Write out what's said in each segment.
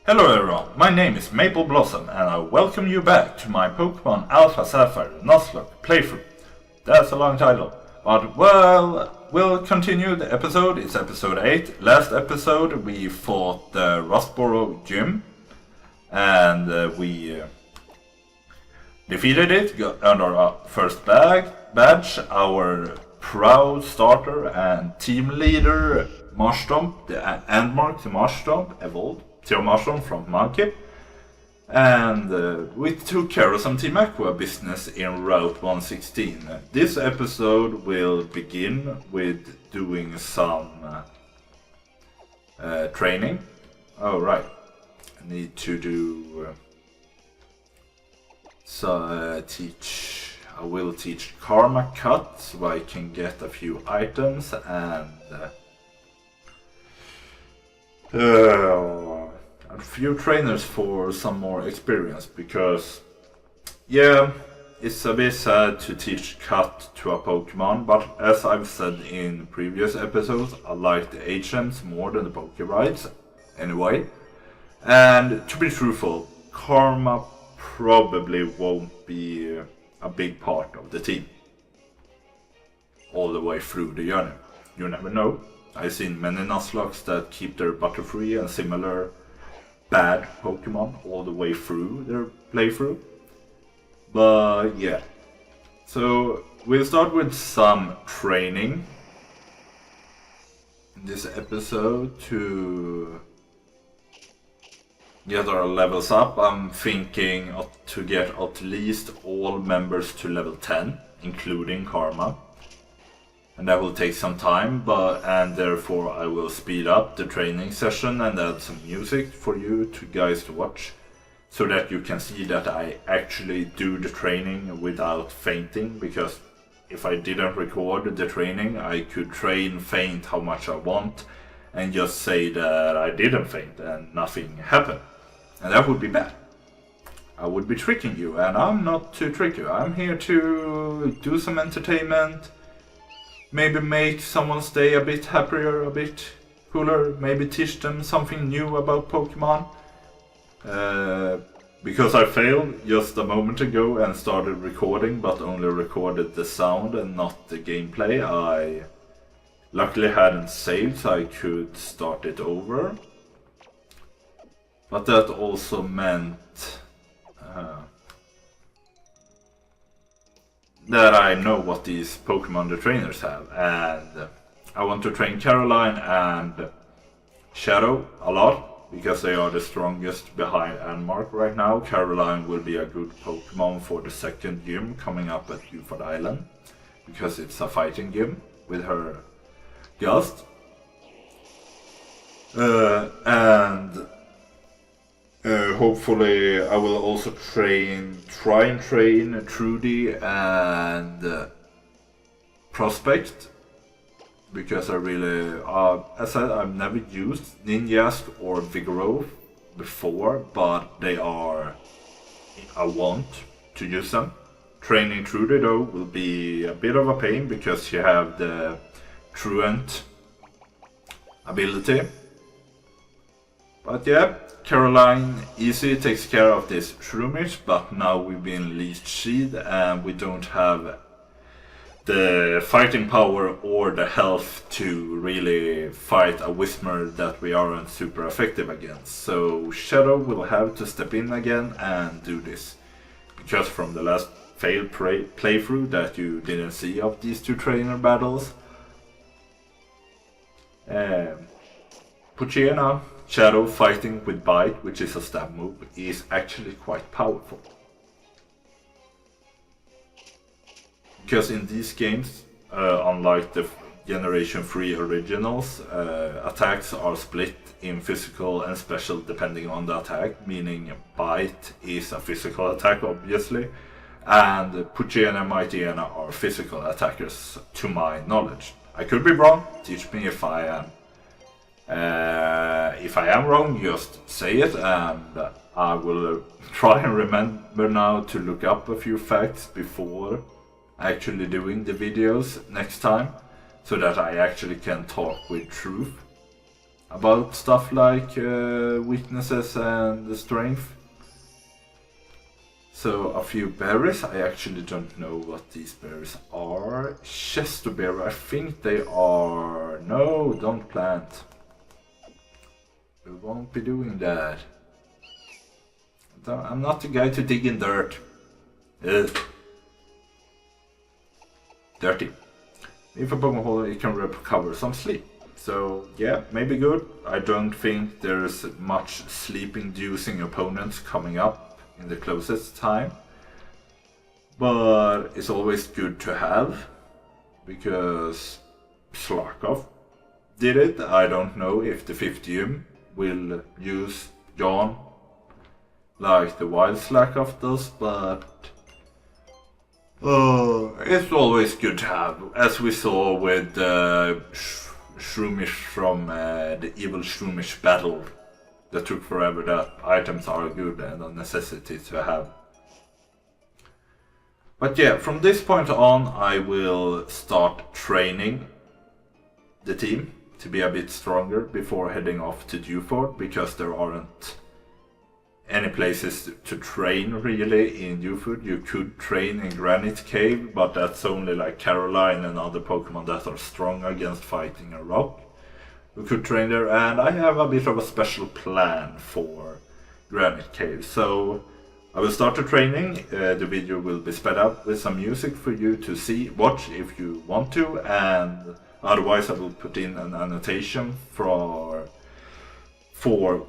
Hello everyone, my name is Maple Blossom and I welcome you back to my Pokémon Alpha Sapphire Nuzlocke playthrough. That's a long title, but we'll continue the episode. It's episode 8. Last episode we fought the Rustboro gym and we defeated it, got under our first badge. Our proud starter and team leader Marshtomp, the Endmark to Marshtomp, evolved to Marshtomp from Monkey. And we took care of some Team Aqua business in Route 116. This episode will begin with doing some training. Oh right, I need to do I will teach Karma Cut so I can get a few items and a few trainers for some more experience, because yeah, it's a bit sad to teach Cut to a Pokemon, but as I've said in previous episodes, I like the HMs more than the Poké-Rides anyway. And to be truthful, Karma probably won't be a big part of the team all the way through the journey. You never know. I've seen many Nuzlockes that keep their Butterfree and similar bad Pokemon all the way through their playthrough. But yeah, so we'll start with some training in this episode to get our levels up. I'm thinking to get at least all members to level 10, including Karma. And that will take some time, and therefore I will speed up the training session and add some music for you guys to watch, so that you can see that I actually do the training without fainting. Because if I didn't record the training, I could faint how much I want and just say that I didn't faint and nothing happened, and that would be bad. I would be tricking you, and I'm not to trick you. I'm here to do some entertainment. Maybe make someone's day a bit happier, a bit cooler, maybe teach them something new about Pokemon. Because I failed just a moment ago and started recording, but only recorded the sound and not the gameplay. I luckily hadn't saved, so I could start it over. But that also meant that I know what these Pokemon the trainers have, and I want to train Caroline and Shadow a lot, because they are the strongest behind Endmark right now. Caroline will be a good Pokemon for the second gym coming up at Dewford Island, because it's a fighting gym with her Gust. Hopefully I will also try and train Trudy and Prospect, because I really, as I said, I've never used Ninjask or Vigoroth before, but they are, I want to use them. Training Trudy though will be a bit of a pain, because she have the Truant ability. But yeah, Caroline easily takes care of this Shroomish, but now we've been leashed Shield and we don't have the fighting power or the health to really fight a Whismur that we aren't super effective against. So Shadow will have to step in again and do this, because from the last failed playthrough that you didn't see of these two trainer battles, Poochyena, Shadow fighting with Bite, which is a stab move, is actually quite powerful. Because in these games, unlike the Generation 3 originals, attacks are split in physical and special depending on the attack, meaning Bite is a physical attack obviously, and Poochyena and Mightyena are physical attackers to my knowledge. I could be wrong, teach me if I am. If I am wrong, just say it, and I will try and remember now to look up a few facts before actually doing the videos next time, so that I actually can talk with truth about stuff like weaknesses and strength. So a few berries, I actually don't know what these berries are. Chesterberry, I think they are... No, don't plant. We won't be doing that. I'm not the guy to dig in dirt. Ugh. Dirty. If a Pokémon hole, it can recover some sleep. So yeah, maybe good. I don't think there's much sleep-inducing opponents coming up in the closest time. But it's always good to have, because Slarkov did it. I don't know if the 50th will use Yawn like the wild Slarkov does, but it's always good to have, as we saw with Shroomish from the evil Shroomish battle that took forever. That items are good and a necessity to have. But yeah, from this point on I will start training the team to be a bit stronger before heading off to Dewford, because there aren't any places to train really in Dewford. You could train in Granite Cave, but that's only like Caroline and other Pokemon that are strong against fighting a rock. We could train there, and I have a bit of a special plan for Granite Cave. So I will start the training. The video will be sped up with some music for you to watch if you want to, and otherwise I will put in an annotation for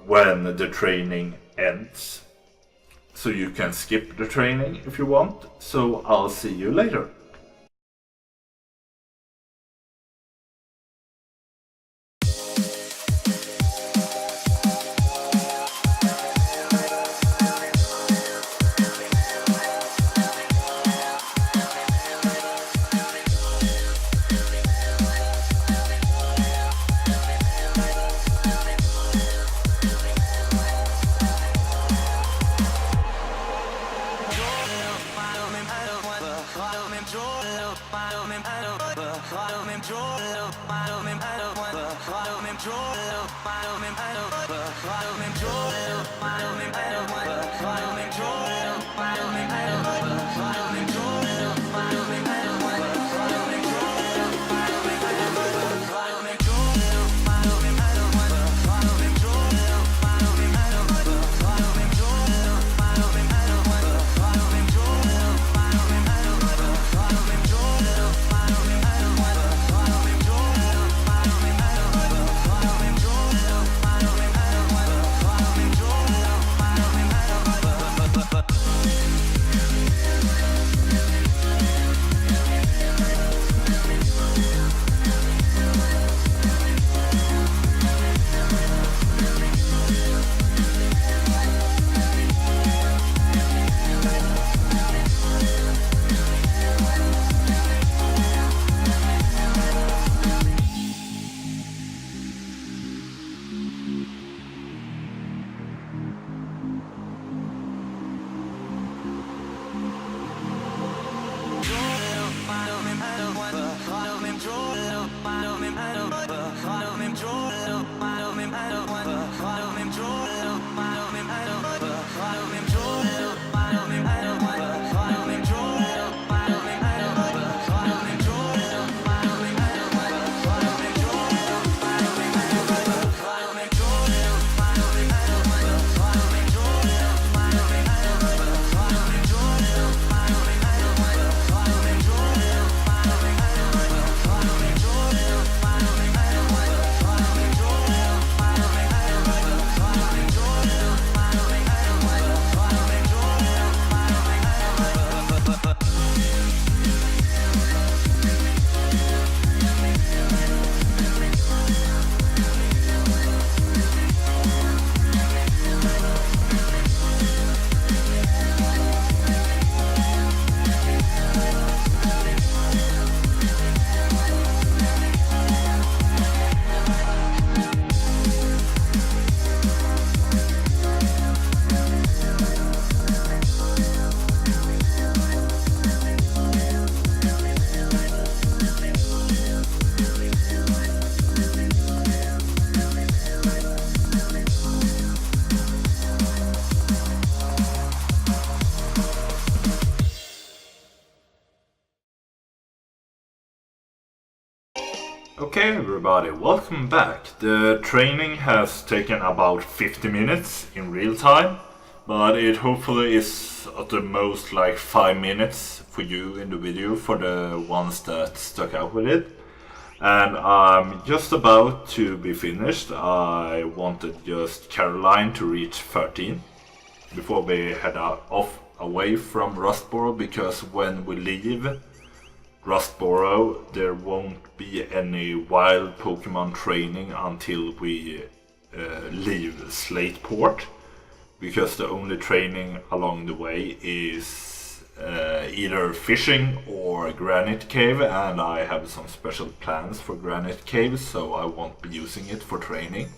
when the training ends, so you can skip the training if you want. So I'll see you later. Okay everybody, welcome back. The training has taken about 50 minutes in real time, but it hopefully is at the most like 5 minutes for you in the video for the ones that stuck out with it. And I'm just about to be finished. I wanted just Caroline to reach 13 before we head off away from Rustboro, because when we leave Rustboro there won't be any wild Pokemon training until we leave Slateport, because the only training along the way is either fishing or Granite Cave, and I have some special plans for Granite Cave, so I won't be using it for training.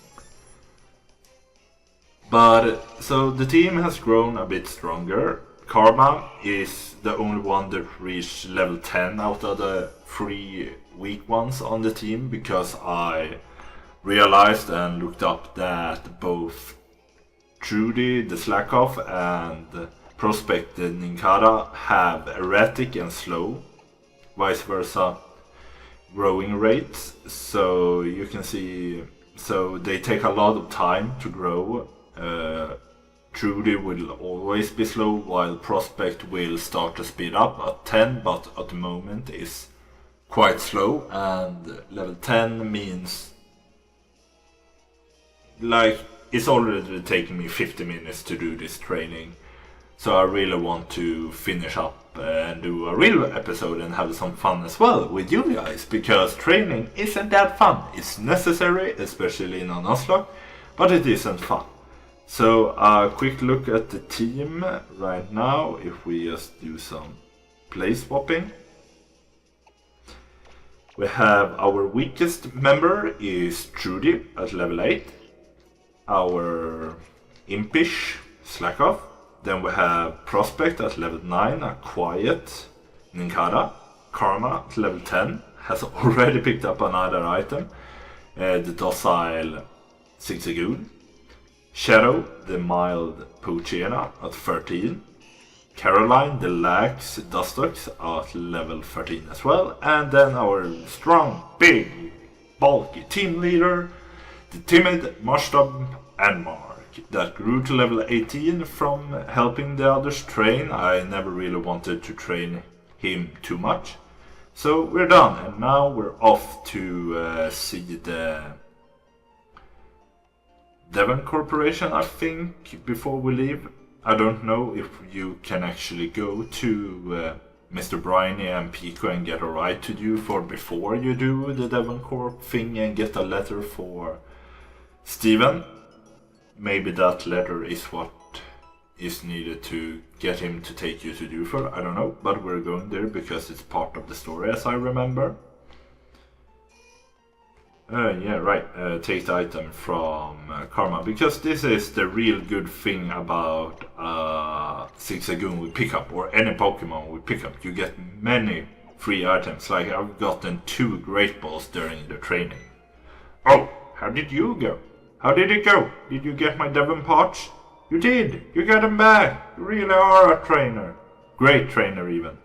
But so the team has grown a bit stronger. Karma is the only one that reached level 10 out of the 3 weak ones on the team, because I realized and looked up that both Trudy, the Slackoff, and Prospect, the Ninkata, have erratic and slow, vice versa, growing rates. So you can see, so they take a lot of time to grow. Trudy will always be slow, while Prospect will start to speed up at 10, but at the moment is quite slow, and level 10 means like it's already taking me 50 minutes to do this training, so I really want to finish up and do a real episode and have some fun as well with you guys, because training isn't that fun. It's necessary, especially in a Nuzlocke, but it isn't fun. So a quick look at the team right now, if we just do some place swapping. We have our weakest member is Trudy at level 8, our impish Slackoff. Then we have Prospect at level 9, a quiet Ninkata. Karma at level 10 has already picked up another item, the docile Zigzagoon. Shadow, the mild Poochyena at 13. Caroline, the lax Dustox at level 13 as well. And then our strong, big, bulky team leader, the timid Marstab and Mark, that grew to level 18 from helping the others train. I never really wanted to train him too much. So we're done, and now we're off to see the Devon Corporation, I think, before we leave. I don't know if you can actually go to Mr. Briney and Pico and get a ride to Dewford before you do the Devon Corp thing and get a letter for Steven. Maybe that letter is what is needed to get him to take you to Dewford, I don't know, but we're going there because it's part of the story, as I remember. Yeah, right, take the item from Karma, because this is the real good thing about Zigzagoon we pick up, or any Pokemon we pick up. You get many free items, like I've gotten 2 Great Balls during the training. Oh, how did you go? How did it go? Did you get my Devon parts? You did! You got them back! You really are a trainer! Great trainer even.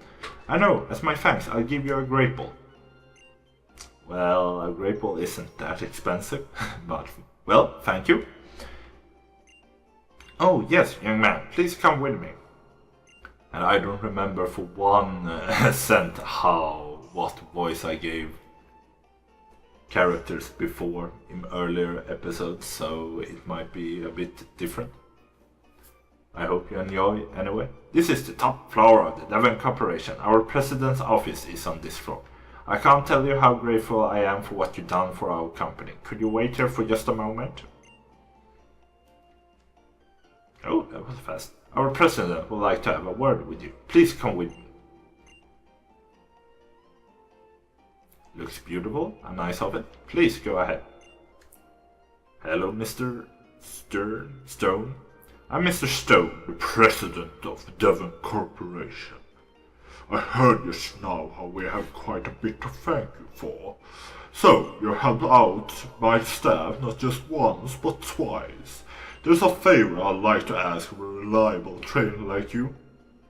I know, as my thanks, I'll give you a Great Ball. Well, a Great Ball isn't that expensive, but, well, thank you. Oh, yes, young man, please come with me. And I don't remember for 1 cent what voice I gave characters before in earlier episodes, so it might be a bit different. I hope you enjoy anyway. This is the top floor of the Devon Corporation. Our president's office is on this floor. I can't tell you how grateful I am for what you've done for our company. Could you wait here for just a moment? Oh, that was fast. Our president would like to have a word with you. Please come with me. Looks beautiful and nice of it. Please go ahead. Hello, Mr. Stone. I'm Mr. Stone, the president of the Devon Corporation. I heard just now how we have quite a bit to thank you for. So, you helped out my staff not just once, but twice. There's a favor I'd like to ask of a reliable trainer like you.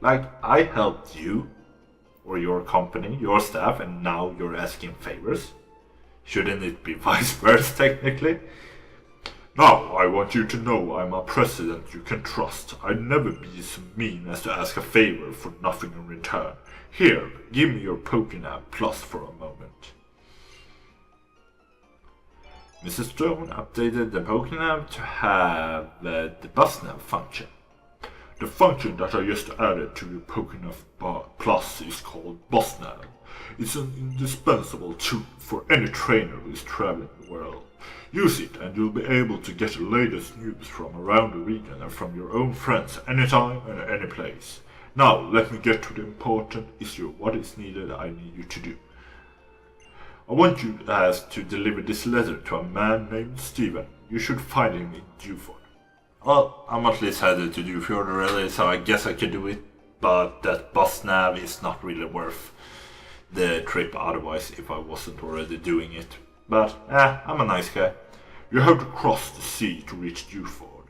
Like, I helped you, or your company, your staff, and now you're asking favors? Shouldn't it be vice versa, technically? Now, I want you to know I'm a president you can trust. I'd never be so mean as to ask a favor for nothing in return. Here, give me your Pokémon Plus for a moment. Mr. Stone updated the Pokémon to have the BuzzNav function. The function that I just added to your Pokémon Plus is called BuzzNav. It's an indispensable tool for any trainer who is traveling the world. Use it and you'll be able to get the latest news from around the region and from your own friends anytime and any place. Now let me get to the important issue. What is needed I need you to do. I want you to deliver this letter to a man named Steven. You should find him in Dewford. Well, I'm at least headed to Dewford already, so I guess I could do it, but that bus nav is not really worth the trip otherwise if I wasn't already doing it. But, I'm a nice guy. You have to cross the sea to reach Dewford.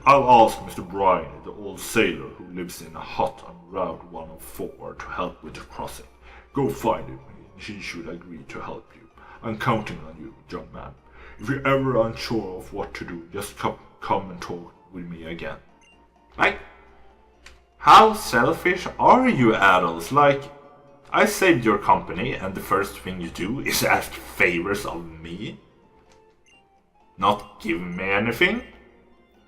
I'll ask Mr. Bryan, the old sailor who lives in a hut on Route 104, to help with the crossing. Go find him, and he should agree to help you. I'm counting on you, young man. If you're ever unsure of what to do, just come and talk with me again. Like, how selfish are you adults? Like, I saved your company and the first thing you do is ask favors of me? Not giving me anything?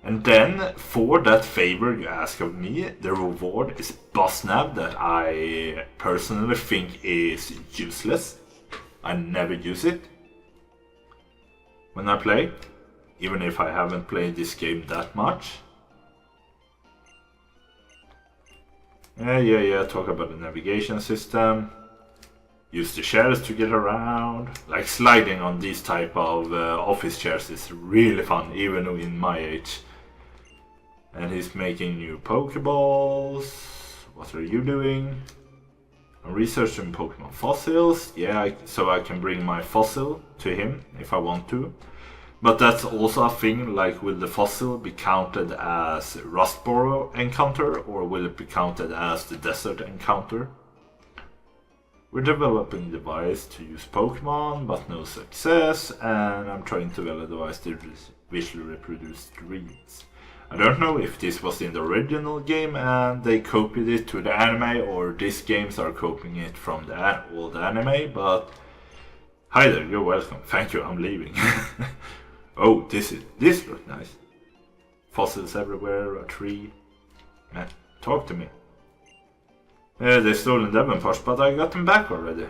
And then, for that favor you ask of me, the reward is BuzzNav that I personally think is useless. I never use it when I play, even if I haven't played this game that much. Yeah, talk about the navigation system. Use the chairs to get around. Like sliding on these type of office chairs is really fun, even in my age. And he's making new Pokeballs. What are you doing? I'm researching Pokemon fossils. Yeah, so I can bring my fossil to him if I want to. But that's also a thing, like will the fossil be counted as Rustboro encounter or will it be counted as the desert encounter? We're developing a device to use Pokemon, but no success, and I'm trying to develop a device to visually reproduce dreams. I don't know if this was in the original game and they copied it to the anime, or these games are copying it from the old anime, but hi there, you're welcome. Thank you, I'm leaving. Oh, this looks nice. Fossils everywhere, a tree. Man, talk to me. They stolen Devon Corp, but I got them back already.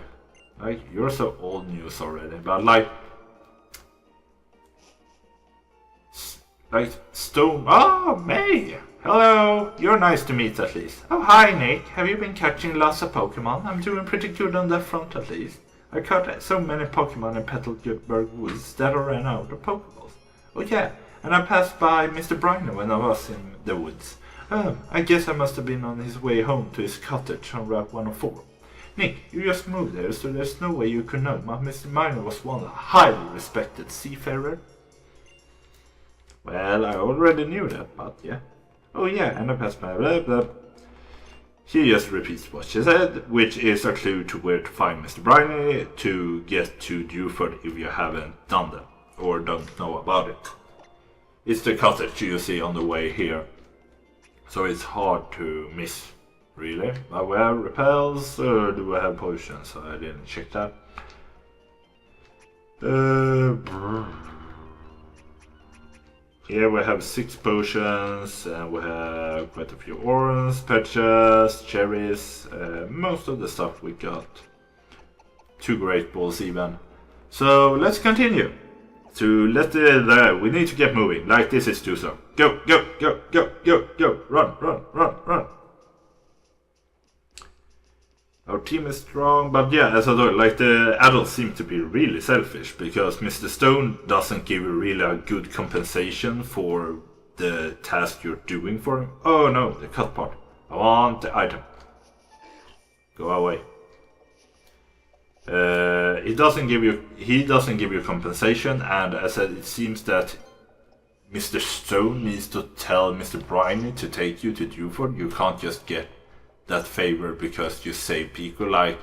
Like, you're so old news already, but like Stone. Oh, May! Hello! You're nice to meet at least. Oh, hi Nick. Have you been catching lots of Pokemon? I'm doing pretty good on that front at least. I caught so many Pokemon in Petalburg Woods that I ran out of Pokeballs. Oh yeah, and I passed by Mr. Bryan when I was in the woods. I guess I must have been on his way home to his cottage on Route 104. Nick, you just moved there, so there's no way you could know, but Mr. Bryan was one highly respected seafarer. Well, I already knew that, but yeah. Oh yeah, and I passed by blah blah. He just repeats what she said, which is a clue to where to find Mr. Briny to get to Dewford if you haven't done that, or don't know about it. It's the cottage you see on the way here, so it's hard to miss, really. But we have repels, do we have potions? I didn't check that. Here we have 6 potions, and we have quite a few orange, peaches, cherries, most of the stuff we got. 2 great balls even. So let's continue. We need to get moving, like this is too slow. Go, go, go, go, go, go, run, run, run, run. Our team is strong, but yeah, as I thought, like the adults seem to be really selfish because Mr. Stone doesn't give you really a good compensation for the task you're doing for him. Oh no, the cut part. I want the item. Go away. He doesn't give you compensation, and as I said, it seems that Mr. Stone needs to tell Mr. Briny to take you to Dewford. You can't just get that favor because you save Pico. Like,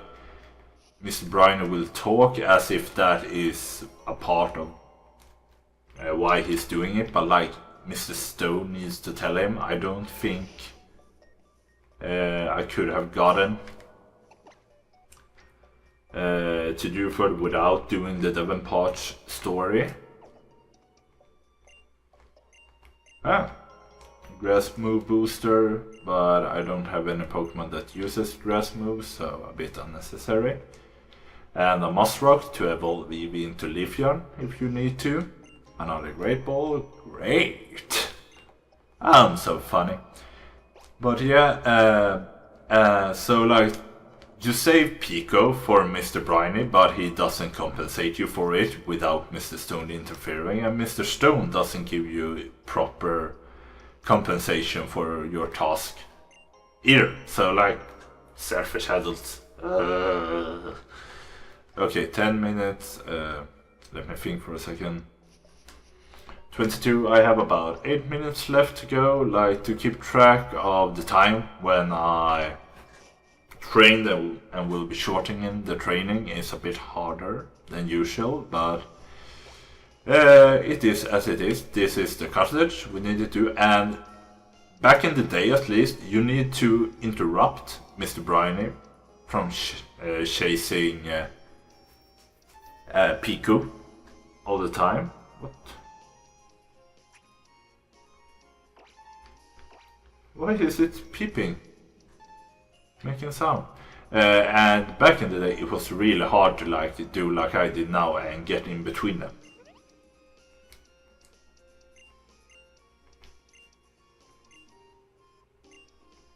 Mr. Briner will talk as if that is a part of why he's doing it, but like Mr. Stone needs to tell him. I don't think I could have gotten to Dewford without doing the Devon Corp story. Grass move booster, but I don't have any Pokemon that uses grass moves, so a bit unnecessary. And a Muskrock to evolve Eevee into Leafeon if you need to. Another Great Ball, great! I'm so funny. But yeah, so like, you save Pico for Mr. Briny, but he doesn't compensate you for it without Mr. Stone interfering, and Mr. Stone doesn't give you proper compensation for your task either. So like, selfish adults. Okay, 10 minutes, let me think for a second. 22, I have about 8 minutes left to go. Like, to keep track of the time when I train and will be shortening the training is a bit harder than usual, but it is as it is. This is the cottage we need to do, and back in the day at least, you need to interrupt Mr. Briny from chasing Pico all the time. What? Why is it peeping? Making sound. And back in the day it was really hard to like do like I did now and get in between them.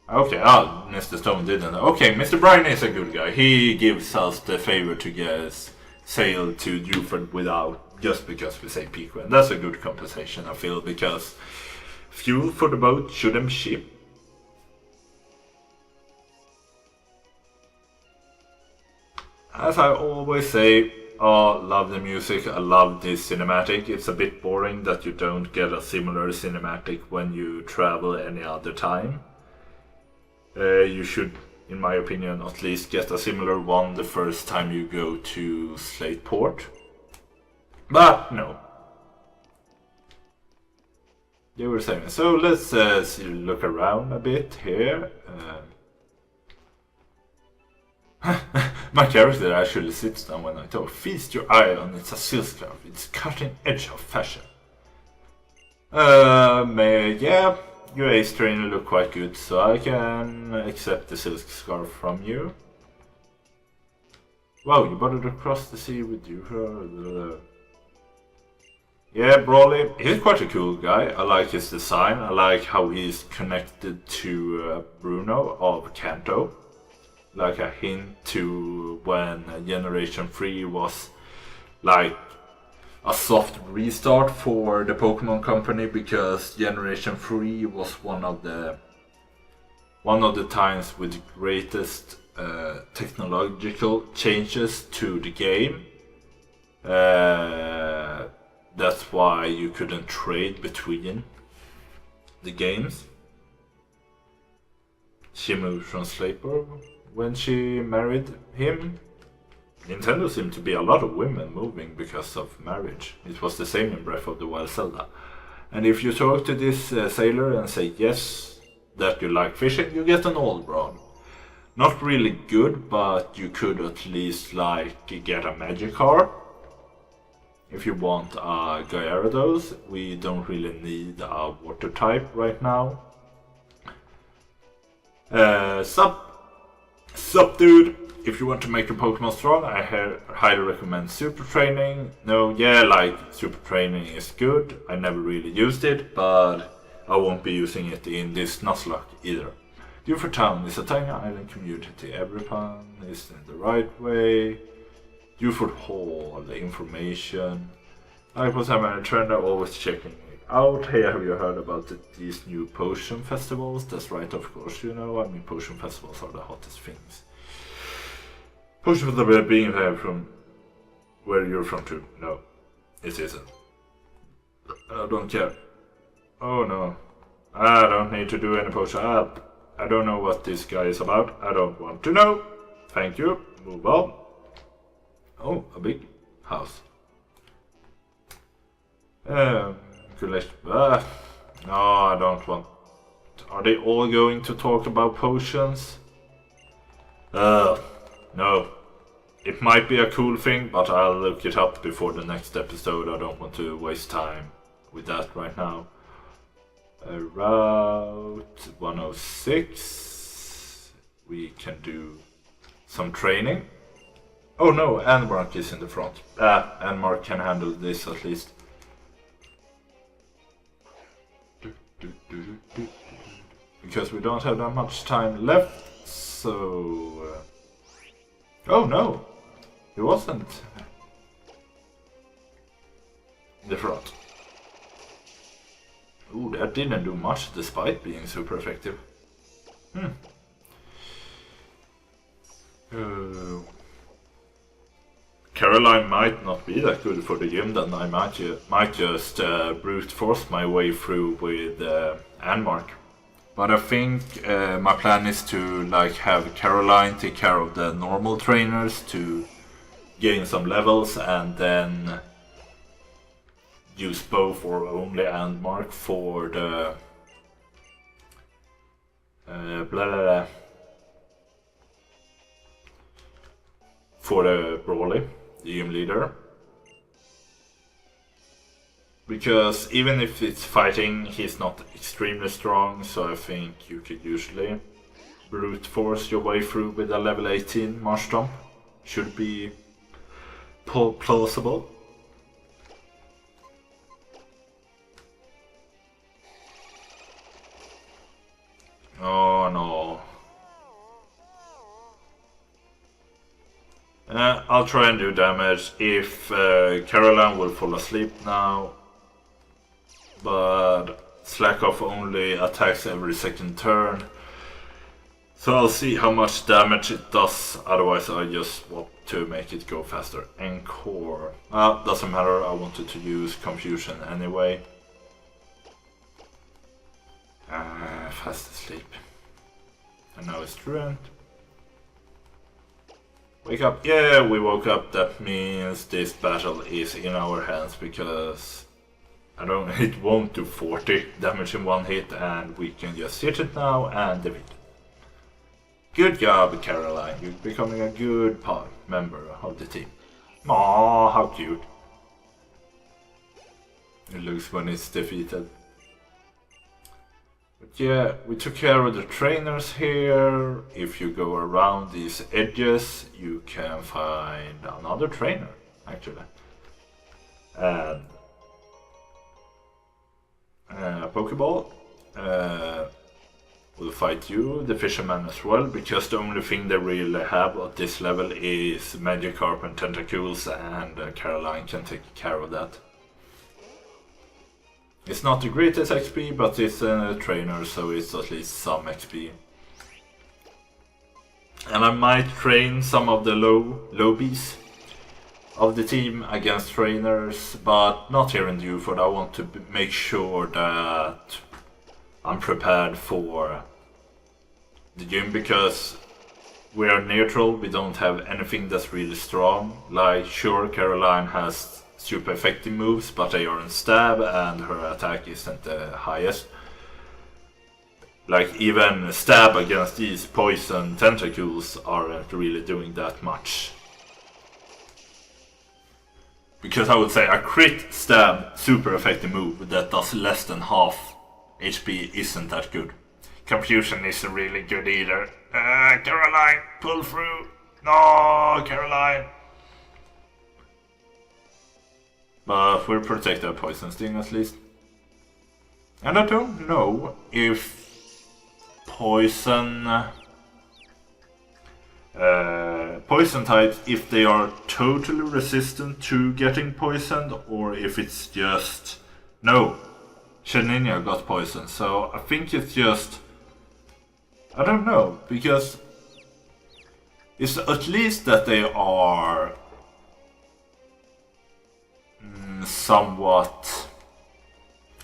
Okay, Mr. Stone didn't. Okay, Mr. Bryan is a good guy. He gives us the favor to get sail to Dewford without, just because we say Pico. And that's a good compensation, I feel, because fuel for the boat shouldn't be cheap. As I always say, I love the music, I love this cinematic. It's a bit boring that you don't get a similar cinematic when you travel any other time. You should, in my opinion, at least get a similar one the first time you go to Slateport. But no. They were saying. So let's look around a bit here. My character actually sits down when I talk. Feast your eye on its silk scarf. It's cutting edge of fashion. Yeah. Your ace trainer look quite good, so I can accept the silk scarf from you. Wow, you bothered to cross the sea with you. Yeah, Brawly, he's quite a cool guy. I like his design. I like how he's connected to Bruno of Kanto. Like a hint to when Generation 3 was like a soft restart for the Pokemon Company, because Generation 3 was one of the times with the greatest technological changes to the game. That's why you couldn't trade between the games. She moved from Slateport when she married him. Nintendo seemed to be a lot of women moving because of marriage. It was the same in Breath of the Wild Zelda. And if you talk to this sailor and say yes, that you like fishing, you get an old broad. Not really good, but you could at least like get a Magikarp. If you want a Gyarados, we don't really need a water type right now. Sup dude, if you want to make your Pokemon strong, I highly recommend Super Training. No, yeah, like Super Training is good. I never really used it, but I won't be using it in this Nuzlocke either. Dewford Town is a tiny island community. Everyone is in the right way. Dewford Hall, the information. I was having a trend, I'm always checking it out. Hey, have you heard about these new potion festivals? That's right, of course, you know. I mean, potion festivals are the hottest things. Potion festival being there from where you're from too. No, it isn't. I don't care. Oh no. I don't need to do any potion. I don't know what this guy is about. I don't want to know. Thank you. Move on. Oh, a big house. Collection. No, I don't want. Are they all going to talk about potions? No. It might be a cool thing, but I'll look it up before the next episode. I don't want to waste time with that right now. Route 106. We can do some training. Oh no, Anmark is in the front. Anmark can handle this at least. Because we don't have that much time left, so... Oh no! He wasn't in the front. Ooh, that didn't do much despite being super effective. Caroline might not be that good for the gym, then I might just brute force my way through with Anmark. But I think my plan is to like have Caroline take care of the normal trainers to gain some levels, and then use both or only Anmark for the for the Brawly, the gym leader. Because even if it's fighting, he's not extremely strong, so I think you could usually brute force your way through with a level 18 Marshtomp. Should be plausible. Oh no. I'll try and do damage if Caroline will fall asleep now. But slack off only attacks every second turn. So I'll see how much damage it does, otherwise I just want to make it go faster. Encore. Doesn't matter, I wanted to use Confusion anyway. Fast asleep. And now it's Truant. Wake up. Yeah, we woke up. That means this battle is in our hands because it won't do 40 damage in one hit, and we can just hit it now and defeat it. Good job, Caroline. You're becoming a good member of the team. Aww, how cute. It looks when it's defeated. But yeah, we took care of the trainers here. If you go around these edges, you can find another trainer, actually. And Pokeball will fight you, the fisherman as well, because the only thing they really have at this level is Magikarp and Tentacles, and Caroline can take care of that. It's not the greatest XP, but it's a trainer, so it's at least some XP. And I might train some of the lowbies of the team against trainers, but not here in Dewford. I want to make sure that I'm prepared for the gym, because we are neutral, we don't have anything that's really strong. Like, sure, Caroline has super effective moves, but they aren't stab and her attack isn't the highest. Like, even stab against these poison tentacles aren't really doing that much. Because I would say a crit stab super effective move that does less than half HP isn't that good. Confusion isn't really good either. Caroline, pull through. No, Caroline. But we'll protect our poison sting at least. And I don't know if poison types, if they are totally resistant to getting poisoned, or if it's just no. Shaninia got poisoned, so I think it's just, I don't know, because it's at least that they are somewhat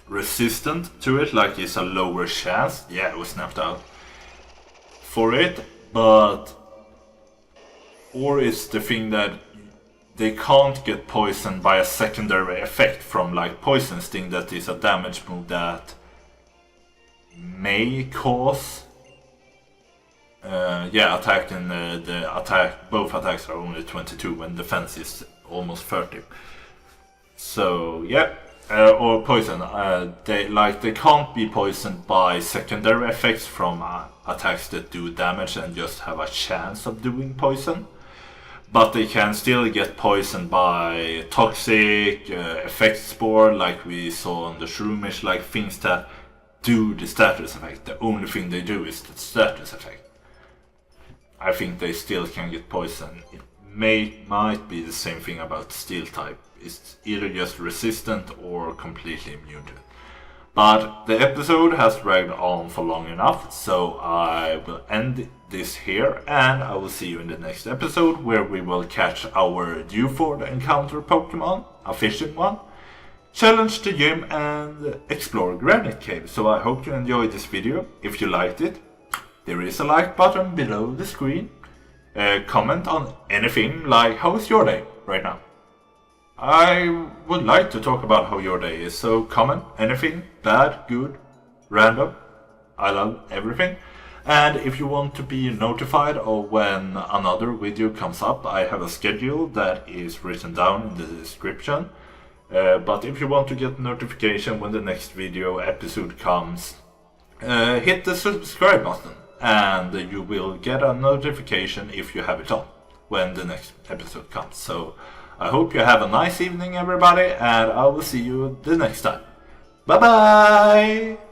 resistant to it, like it's a lower chance. Yeah, it was snapped out for it, but or it's the thing that they can't get poisoned by a secondary effect from like Poison Sting, that is a damage move that may cause attack, and both attacks are only 22 when defense is almost 30. So yeah, or poison. They can't be poisoned by secondary effects from attacks that do damage and just have a chance of doing poison. But they can still get poisoned by toxic effect spore, like we saw on the Shroomish, like things that do the status effect. The only thing they do is the status effect. I think they still can get poisoned. It might be the same thing about Steel type. It's either just resistant or completely immune to it. But the episode has dragged on for long enough, so I will end this here, and I will see you in the next episode, where we will catch our Dewford encounter Pokemon, a fishing one, challenge the gym, and explore Granite Cave. So I hope you enjoyed this video. If you liked it, there is a like button below the screen. Comment on anything, like how's your day right now? I would like to talk about how your day is, so comment anything, bad, good, random. I love everything. And if you want to be notified of when another video comes up, I have a schedule that is written down in the description. But if you want to get notification when the next video episode comes, hit the subscribe button, and you will get a notification if you have it on when the next episode comes. So I hope you have a nice evening, everybody, and I will see you the next time. Bye bye!